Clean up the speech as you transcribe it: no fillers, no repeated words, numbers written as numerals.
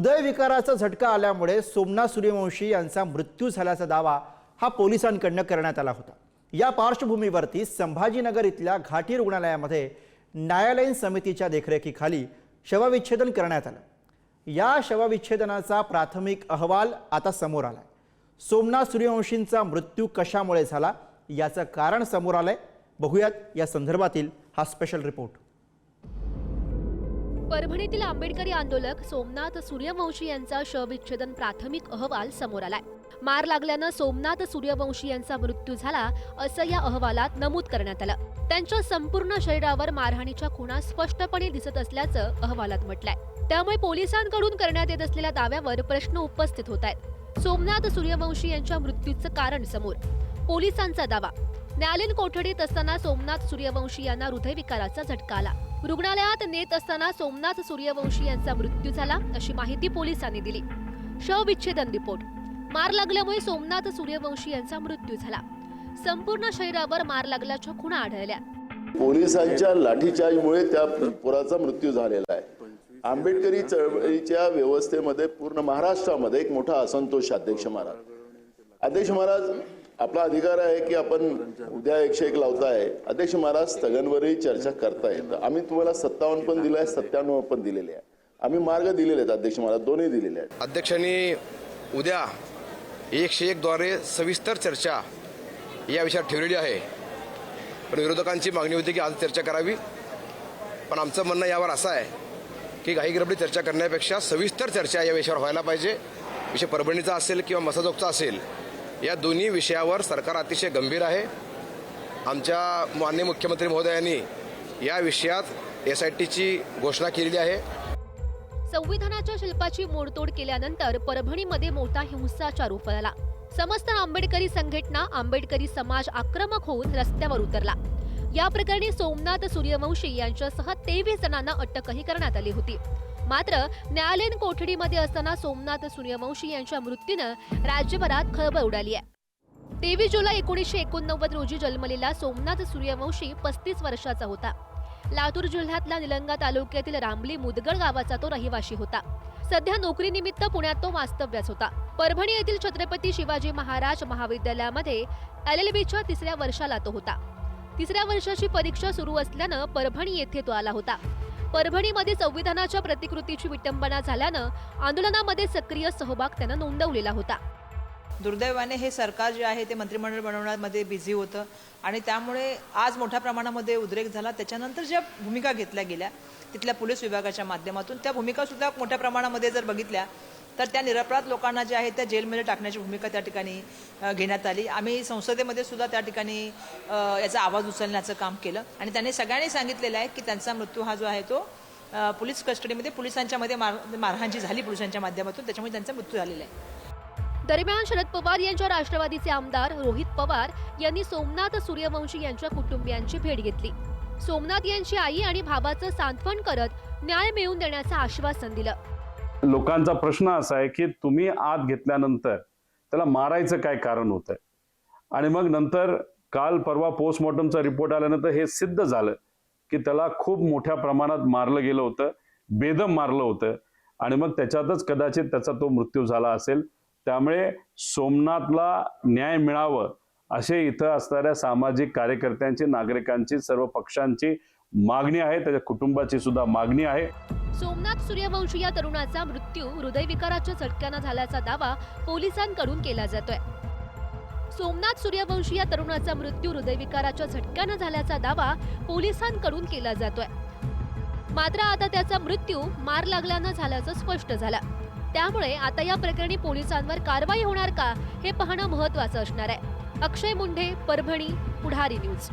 हृदयविकाराचा झटका आल्यामुळे सोमनाथ सूर्यवंशी यांचा मृत्यू झाल्याचा दावा हा पोलिसांकडून करण्यात आला होता। या पार्श्वभूमीवरती संभाजीनगर इथल्या घाटी रुग्णालयामध्ये न्यायालयीन समितीच्या देखरेखीखाली शवविच्छेदन करण्यात आलं। या शवविच्छेदनाचा प्राथमिक अहवाल आता समोर आलाय। सोमनाथ सूर्यवंशींचा मृत्यू कशामुळे झाला याचं कारण समोर आलंय। बघूयात या संदर्भातील हा स्पेशल रिपोर्ट। परभणीतील आंबेडकरी आंदोलक सोमनाथ सूर्यवंशी यांचा शवविच्छेदन प्राथमिक अहवाल समोर आलाय। मार लागल्यानं सोमनाथ सूर्यवंशी यांचा मृत्यू झाला असं या अहवालात नमूद करण्यात आलं। त्यांच्या संपूर्ण शरीरावर मारहाणीच्या खुणा स्पष्टपणे दिसत असल्याचं अहवालात म्हटलंय। त्यामुळे पोलिसांकडून करण्यात येत असलेल्या दाव्यावर प्रश्न उपस्थित होत आहेत। सोमनाथ सूर्यवंशी यांच्या मृत्यूचं कारण समोर, पोलिसांचा दावा। न्यायालयीन कोठडीत असताना सोमनाथ सूर्यवंशी यांना हृदयविकाराचा झटका आला। रुग्णालयात नेत असताना सोमनाथ सूर्यवंशी यांचा मृत्यू झाला अशी माहिती पोलिसांनी दिली। शवविच्छेदन रिपोर्ट, मार लागल्यामुळे सोमनाथ सूर्यवंशी यांचा मृत्यू झाला। संपूर्ण शरीरावर मार लागल्याच्या खुणा आढळल्या। पोलिसांच्या लाठीचार्जमुळे त्या पोराचा मृत्यू झालेला आहे। आंबेडकरी चळवळीच्या व्यवस्थेमध्ये पूर्ण महाराष्ट्रामध्ये एक मोठा असंतोष। अध्यक्ष महाराज आपला अधिकार आहे की आपण उद्या 101 लावताय। अध्यक्ष महाराज स्थगनवरही चर्चा करतायत। आम्ही तुम्हाला 57 पण दिलाय, 97 पण दिलेले आहे। आम्ही मार्ग दिलेले आहेत अध्यक्ष महाराज, दोन्ही दिलेले आहेत। अध्यक्षांनी उद्या 101 द्वारे सविस्तर चर्चा या विषयावर ठेवलेली आहे। पण विरोधकांची मागणी होती की आज चर्चा करावी, पण आमचं म्हणणं यावर असं आहे की घाईगडबडी चर्चा करण्यापेक्षा सविस्तर चर्चा या विषयावर व्हायला पाहिजे। विषय परभणीचा असेल किंवा मसाजोगचा असेल, या दोन्ही विषयावर सरकार अतिशय गंभीर आहे। आमच्या माननीय मुख्यमंत्री महोदयांनी या विषयात SITची घोषणा केलेली आहे। संविधानाच्या शिल्पाची मोडतोड केल्यानंतर परभणीमध्ये मोठा हिंसाचार उफाळला। समस्त आंबेडकरी संघटना, आंबेडकरी समाज आक्रमक होऊन रस्त्यावर उतरला। या प्रकरणी सोमनाथ सूर्यवंशी यांच्यासह 23 जणांना अटकही करण्यात आली होती। मात्र न्यायालयीन कोठडीमध्ये असताना सोमनाथ सूर्यवंशी यांच्या मृत्यूनं राज्यभरात खळबळ उडाली आहे। 23 जुलै 1989 रोजी जन्मलेला सोमनाथ सूर्यवंशी 35 वर्षाचा होता। लातूर जिल्ह्यातल्या निलंगा तालुक्यातील रामली मुदगड गावाचा तो रहिवासी होता। सध्या नोकरीनिमित्त पुण्यात तो वास्तव्यास होता। परभणी येथील छत्रपती शिवाजी महाराज महाविद्यालयामध्ये LLBच्या 3ऱ्या वर्षाला तो होता। 3ऱ्या वर्षाची परीक्षा सुरू असल्यानं परभणी येथे तो आला होता। परभणीमध्ये संविधानाच्या प्रतिकृतीची विटंबना झाल्यानं आंदोलनामध्ये सक्रिय सहभाग त्यानं नोंदवलेला होता। दुर्दैवाने हे सरकार जे आहे ते मंत्रिमंडळ बनवण्यामध्ये बिझी होतं आणि त्यामुळे आज मोठ्या प्रमाणामध्ये उद्रेक झाला। त्याच्यानंतर ज्या भूमिका घेतल्या गेल्या तिथल्या पोलीस विभागाच्या माध्यमातून, त्या भूमिका सुद्धा मोठ्या प्रमाणामध्ये जर बघितल्या तर त्या निरपराध लोकांना जे आहे त्या जेलमध्ये टाकण्याची भूमिका त्या ठिकाणी घेण्यात आली। आम्ही संसदेमध्ये सुद्धा त्या ठिकाणी याचा आवाज उचलण्याचं काम केलं आणि त्यांनी सगळ्यांनी सांगितलेलं आहे की त्यांचा मृत्यू हा जो आहे तो पोलीस कस्टडीमध्ये पोलिसांच्या मध्ये मारहाण जी झाली पोलिसांच्या माध्यमातून, त्याच्यामुळे त्यांचा मृत्यू झालेला आहे। दरम्यान शरद पवार यांच्या राष्ट्रवादीचे आमदार रोहित पवार यांनी सोमनाथ सूर्यवंशी यांच्या कुटुंबियांची भेट घेतली। सोमनाथ यांची आई आणि भावाचं सांत्वन करत न्याय मिळवून देण्याचं आश्वासन दिलं। लोकांचा प्रश्न असा आहे की तुम्ही आत घेतल्यानंतर त्याला मारायचं काय कारण होतं, आणि मग नंतर काल परवा पोस्टमॉर्टमचा रिपोर्ट आल्यानंतर हे सिद्ध झालं की त्याला खूप मोठ्या प्रमाणात मारलं गेलं होतं, बेदम मारलं होतं, आणि मग त्याच्यातच कदाचित त्याचा तो मृत्यू झाला असेल। त्यामुळे सोमनाथला न्याय मिळावं असे इथं असणाऱ्या सामाजिक कार्यकर्त्यांची, नागरिकांची, सर्व पक्षांची मागणी आहे, त्याच्या कुटुंबाची सुद्धा मागणी आहे। सोमनाथ सूर्यवंशी या तरुणाचा मृत्यू हृदयविकाराच्या झटक्यानं झाल्याचा दावा पोलिसांकडून केला जातोय। सोमनाथ सूर्यवंशी या तरुणाचा मृत्यू हृदयविकाराच्या झटक्यानं झाल्याचा दावा पोलिसांकडून केला जातोय। मात्र आता त्याचा मृत्यू मार लागल्यानं झाल्याचं स्पष्ट झालं। त्यामुळे आता या प्रकरणी पोलिसांवर कारवाई होणार का हे पाहणं महत्त्वाचं असणार आहे। अक्षय मुंढे, परभणी, पुढारी न्यूज।